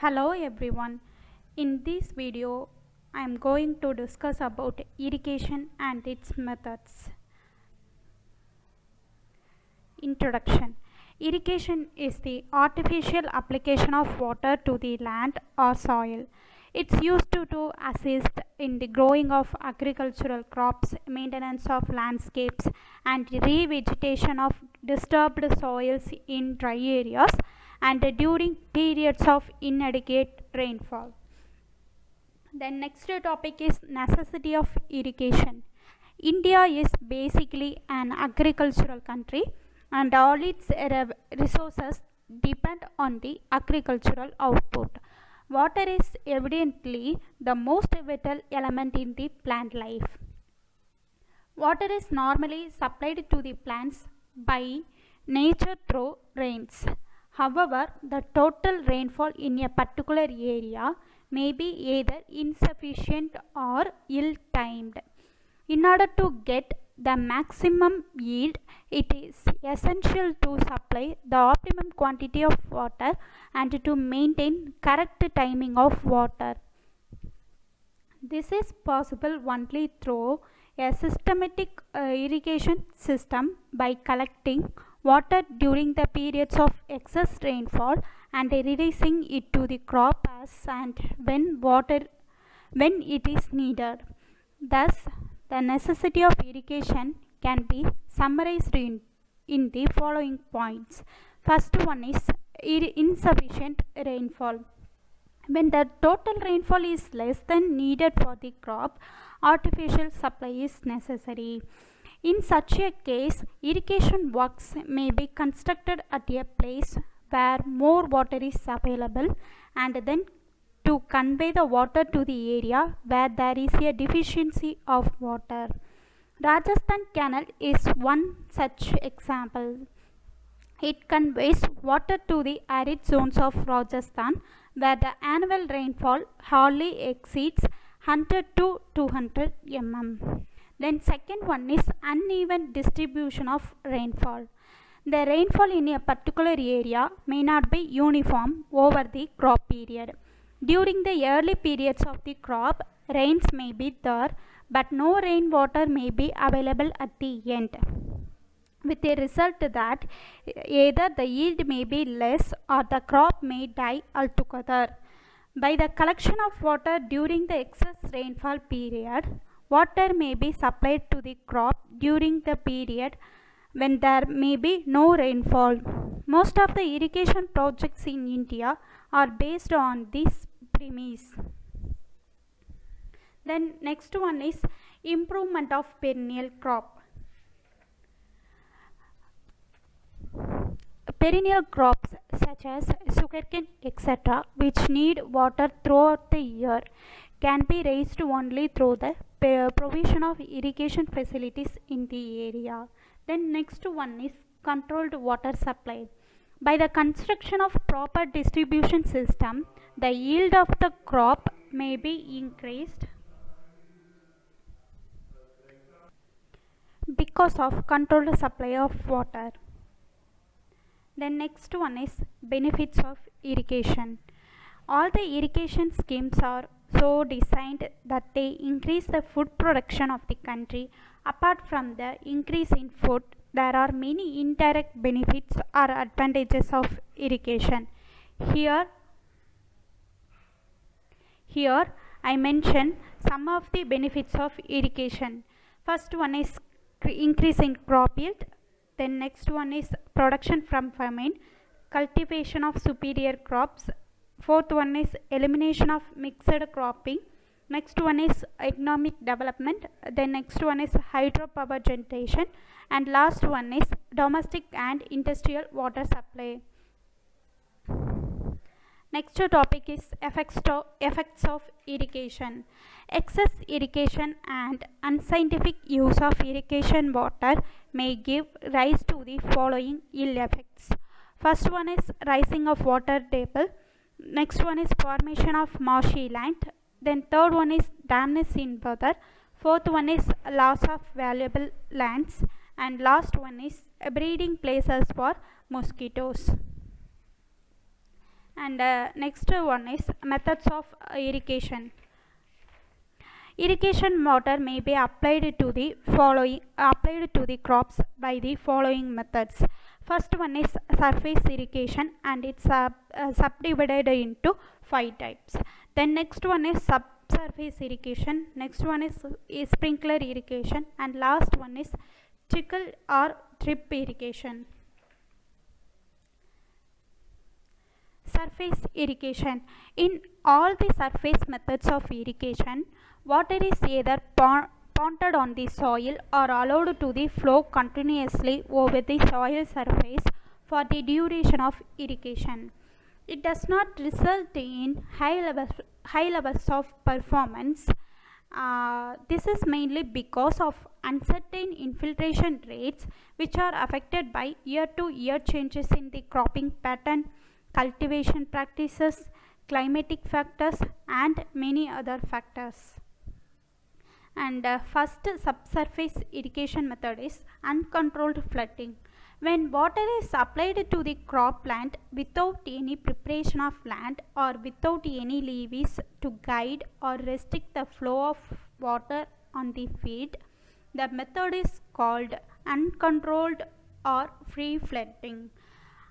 Hello everyone. In this video, I am going to discuss about irrigation and its methods. Introduction. Irrigation is the artificial application of water to the land or soil. It's used to assist in the growing of agricultural crops, maintenance of landscapes, and revegetation of disturbed soils in dry areas and during periods of inadequate rainfall. The next topic is necessity of irrigation. India is basically an agricultural country and all its resources depend on the agricultural output. Water is evidently the most vital element in the plant life. Water is normally supplied to the plants by nature through rains. However, the total rainfall in a particular area may be either insufficient or ill-timed. In order to get the maximum yield, it is essential to supply the optimum quantity of water and to maintain correct timing of water. This is possible only through a systematic irrigation system by collecting water during the periods of excess rainfall and releasing it to the crop as and when it is needed. Thus, the necessity of irrigation can be summarized in the following points. First one is insufficient rainfall. When the total rainfall is less than needed for the crop, artificial supply is necessary. In such a case, irrigation works may be constructed at a place where more water is available and then to convey the water to the area where there is a deficiency of water. Rajasthan Canal is one such example. It conveys water to the arid zones of Rajasthan where the annual rainfall hardly exceeds 100 to 200 mm. Then second one is uneven distribution of rainfall. The rainfall in a particular area may not be uniform over the crop period. During the early periods of the crop, rains may be there, but no rainwater may be available at the end, with a result that either the yield may be less or the crop may die altogether. By the collection of water during the excess rainfall period, water may be supplied to the crop during the period when there may be no rainfall. Most of the irrigation projects in India are based on this premise. Then next one is improvement of perennial crop. Perennial crops such as sugarcane etc., which need water throughout the year, can be raised only through the provision of irrigation facilities in the area. Then next one is controlled water supply. By the construction of proper distribution system, the yield of the crop may be increased because of controlled supply of water. Then next one is benefits of irrigation. All the irrigation schemes are so designed that they increase the food production of the country. Apart from the increase in food, there are many indirect benefits or advantages of irrigation. Here I mention some of the benefits of irrigation. First one is increase in crop yield. Then next one is production from famine, cultivation of superior crops. Fourth one is elimination of mixed cropping. Next one is economic development. Then next one is hydropower generation. And last one is domestic and industrial water supply. Next topic is effects of irrigation. Excess irrigation and unscientific use of irrigation water may give rise to the following ill effects. First one is rising of water table. Next one is formation of marshy land. Then third one is dampness in weather. Fourth one is loss of valuable lands. And last one is breeding places for mosquitoes. And next one is methods of irrigation. Irrigation water may be applied to the crops by the following methods. First one is surface irrigation, and it's subdivided into 5 types. Then next one is subsurface irrigation. Next one is sprinkler irrigation, and last one is trickle or drip irrigation. Surface irrigation. In all the surface methods of irrigation, water is either ponded on the soil or allowed to flow continuously over the soil surface for the duration of irrigation. It does not result in high levels of performance. This is mainly because of uncertain infiltration rates, which are affected by year-to-year changes in the cropping pattern, cultivation practices, climatic factors, and many other factors. And first subsurface irrigation method is uncontrolled flooding. When water is applied to the crop plant without any preparation of land or without any levees to guide or restrict the flow of water on the field, the method is called uncontrolled or free flooding.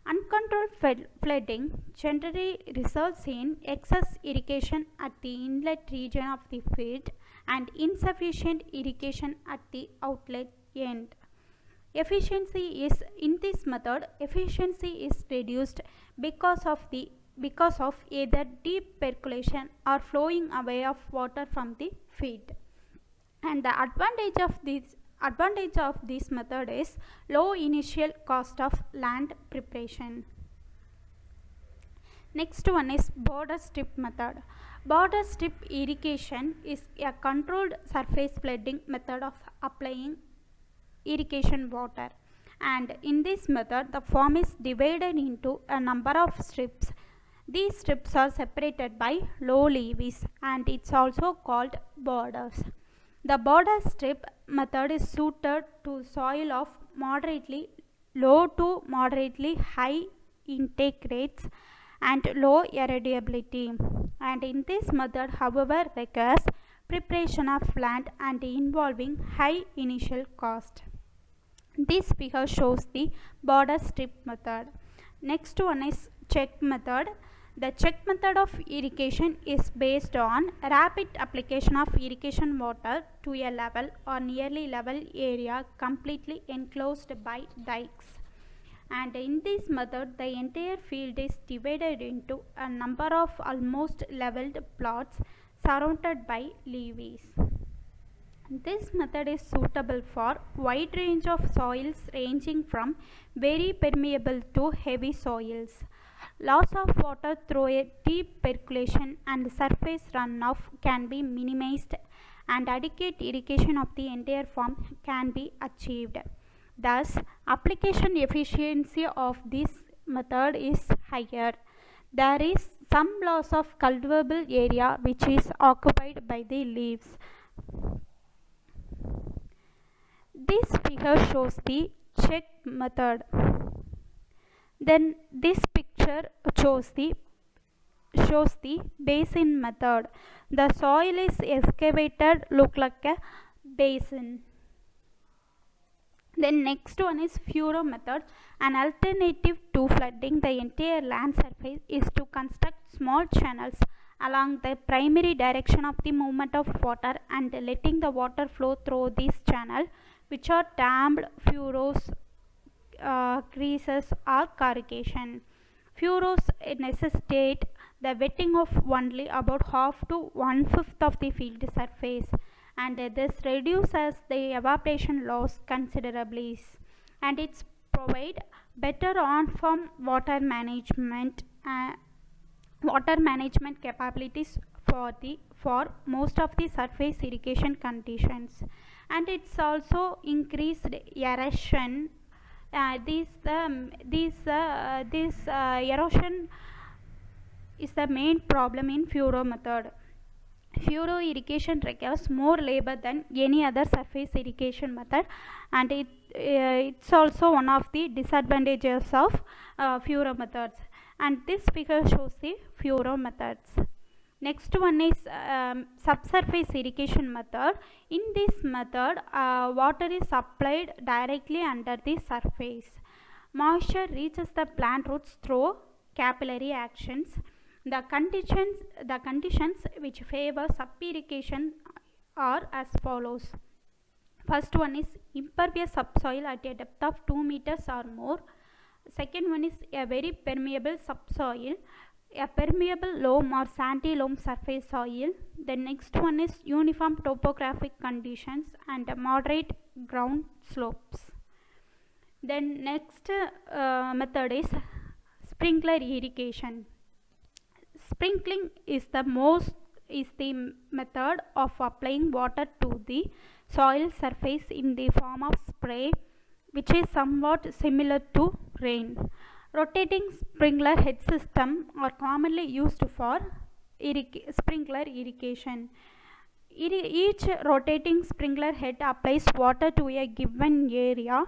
Uncontrolled flooding generally results in excess irrigation at the inlet region of the field and insufficient irrigation at the outlet end. Efficiency is reduced because of either deep percolation or flowing away of water from the field. And the advantage of this method is low initial cost of land preparation. Next one is border strip method. Border strip irrigation is a controlled surface flooding method of applying irrigation water, and in this method the farm is divided into a number of strips. These strips are separated by low levees, and it's also called borders. The border strip method is suited to soil of moderately low to moderately high intake rates and low erodibility, and in this method however requires preparation of land and involving high initial cost. This figure shows the border strip method. Next one is check method. The check method of irrigation is based on rapid application of irrigation water to a level or nearly level area completely enclosed by dikes. And in this method the entire field is divided into a number of almost leveled plots surrounded by levees. This method is suitable for wide range of soils ranging from very permeable to heavy soils. Loss of water through a deep percolation and surface runoff can be minimized, and adequate irrigation of the entire farm can be achieved. Thus, application efficiency of this method is higher. There is some loss of cultivable area which is occupied by the leaves. This figure shows the check method. Then this picture shows the basin method. The soil is excavated, look like a basin. Then next one is furrow method. An alternative to flooding the entire land surface is to construct small channels along the primary direction of the movement of water and letting the water flow through this channel, which are termed furrows, creases or corrugation. Furrows necessitate the wetting of only about half to 1/5 of the field surface, and this reduces the evaporation loss considerably, and it's provide better on-farm water management capabilities for most of the surface irrigation conditions, and it's also increased erosion. Erosion is the main problem in furrow method. Furrow irrigation requires more labor than any other surface irrigation method, and it's also one of the disadvantages of furrow methods. and this figure shows the furrow methods. Next one is subsurface irrigation method. In this method, water is applied directly under the surface. Moisture reaches the plant roots through capillary actions. The conditions which favor sub irrigation are as follows. First one is impervious subsoil at a depth of 2 meters or more. Second one is a very permeable subsoil, a permeable loam or sandy loam surface soil. The next one is uniform topographic conditions and moderate ground slopes. Then next method is sprinkler irrigation. Sprinkling is the method of applying water to the soil surface in the form of spray, which is somewhat similar to rain. Rotating sprinkler head system are commonly used for sprinkler irrigation. Each rotating sprinkler head applies water to a given area,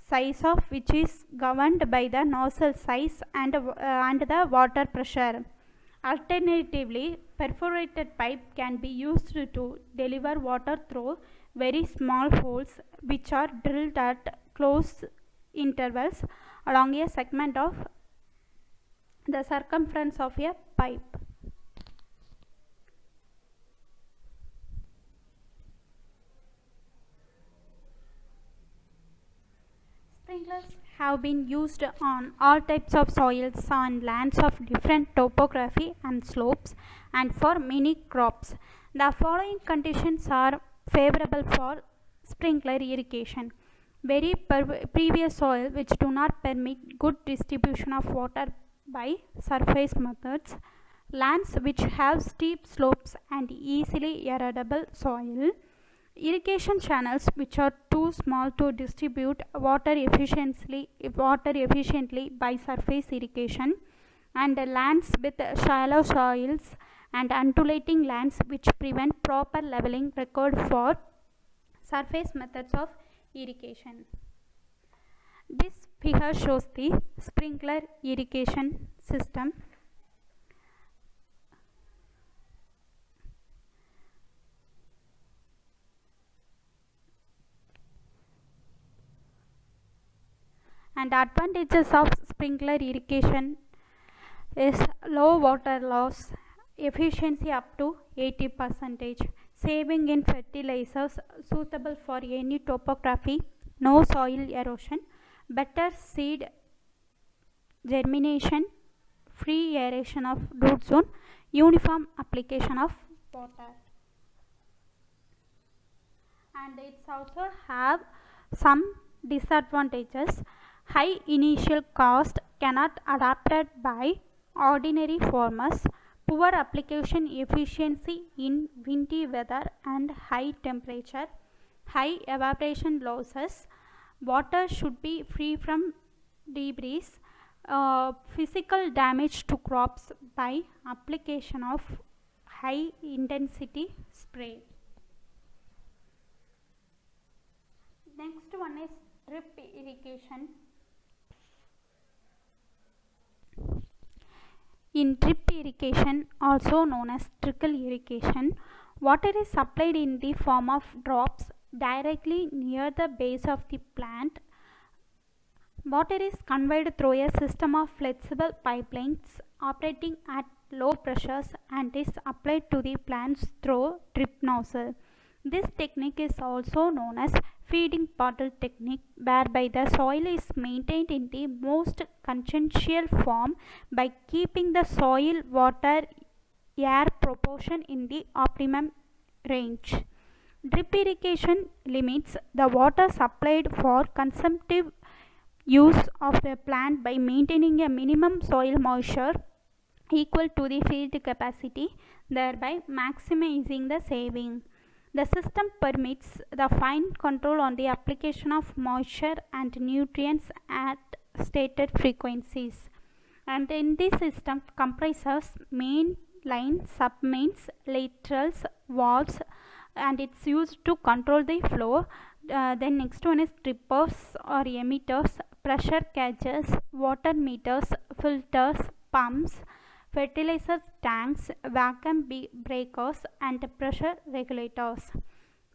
size of which is governed by the nozzle size and the water pressure. Alternatively, perforated pipe can be used to deliver water through very small holes which are drilled at close intervals along a segment of the circumference of a pipe. Sprinklers have been used on all types of soils on lands of different topography and slopes and for many crops. The following conditions are favorable for sprinkler irrigation. Very previous soil which do not permit good distribution of water by surface methods, lands which have steep slopes and easily erodible soil, irrigation channels which are too small to distribute water efficiently by surface irrigation, and lands with shallow soils and undulating lands which prevent proper leveling required for surface methods of irrigation. This figure shows the sprinkler irrigation system. And advantages of sprinkler irrigation is low water loss, efficiency up to 80%, saving in fertilizers suitable for any topography, no soil erosion, better seed germination, free aeration of root zone, uniform application of water. And it's also have some disadvantages. High initial cost, cannot adapted by ordinary farmers, poor application efficiency in windy weather and high temperature, high evaporation losses, water should be free from debris, physical damage to crops by application of high intensity spray. Next one is drip irrigation. In drip irrigation, also known as trickle irrigation, water is supplied in the form of drops directly near the base of the plant. Water is conveyed through a system of flexible pipelines operating at low pressures and is applied to the plants through drip nozzle. This technique is also known as feeding bottle technique, whereby the soil is maintained in the most congenial form by keeping the soil water air proportion in the optimum range. Drip irrigation limits the water supplied for consumptive use of the plant by maintaining a minimum soil moisture equal to the field capacity, thereby maximizing the saving. The system permits the fine control on the application of moisture and nutrients at stated frequencies. And in this system comprises main line, submains, laterals, valves, and it's used to control the flow. Then next one is trippers or emitters, pressure gauges, water meters, filters, pumps, fertilizer tanks, vacuum breakers, and pressure regulators.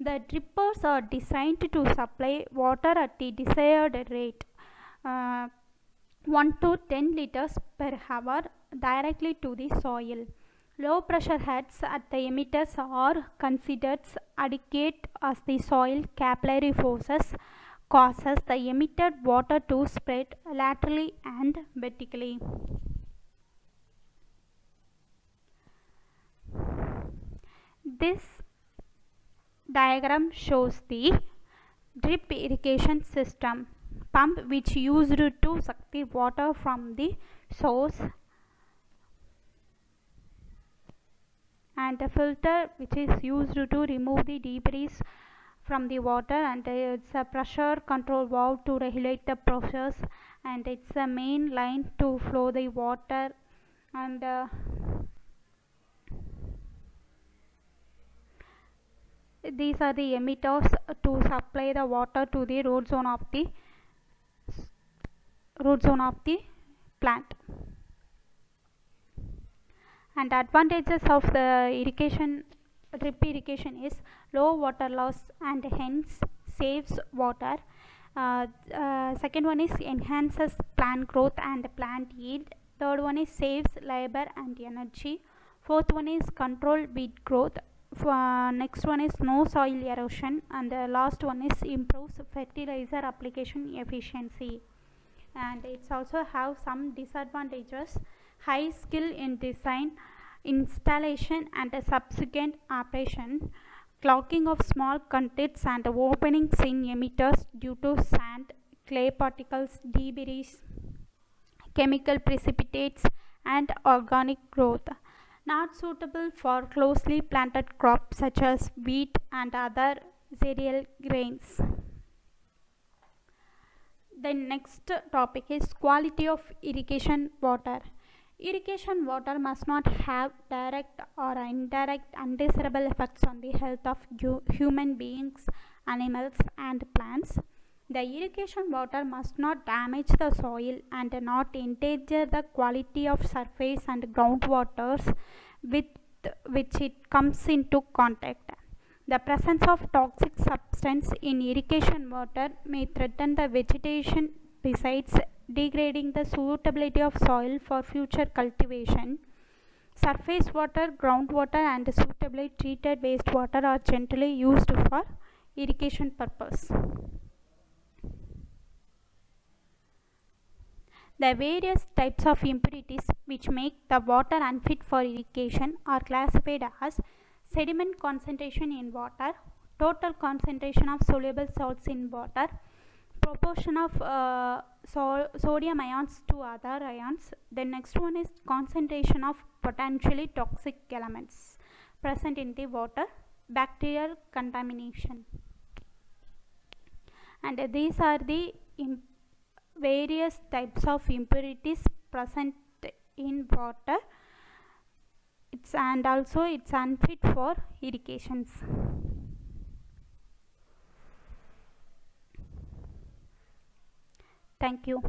The drippers are designed to supply water at the desired rate, uh, 1 to 10 liters per hour, directly to the soil. Low pressure heads at the emitters are considered adequate as the soil capillary forces causes the emitted water to spread laterally and vertically. This diagram shows the drip irrigation system. Pump which used to suck the water from the source, and a filter which is used to remove the debris from the water, and it's a pressure control valve to regulate the process, and it's a main line to flow the water, and these are the emitters to supply the water to the root zone of the plant. And advantages of the drip irrigation is low water loss and hence saves water. Second one is enhances plant growth and plant yield. Third one is saves labor and energy. Fourth one is control weed growth. Next one is no soil erosion, and the last one is improves fertilizer application efficiency. And it's also have some disadvantages: high skill in design, installation and subsequent operation, clogging of small conduits and openings in emitters due to sand, clay particles, debris, chemical precipitates, and organic growth. Not suitable for closely planted crops such as wheat and other cereal grains. The next topic is quality of irrigation water. Irrigation water must not have direct or indirect undesirable effects on the health of human beings, animals, and plants. The irrigation water must not damage the soil and not endanger the quality of surface and groundwaters with which it comes into contact. The presence of toxic substance in irrigation water may threaten the vegetation besides degrading the suitability of soil for future cultivation. Surface water, groundwater, and suitably treated wastewater are generally used for irrigation purpose. The various types of impurities which make the water unfit for irrigation are classified as sediment concentration in water, total concentration of soluble salts in water, proportion of sodium ions to other ions. The next one is concentration of potentially toxic elements present in the water, bacterial contamination. And these are the various types of impurities present in water. And also it's unfit for irrigations. Thank you.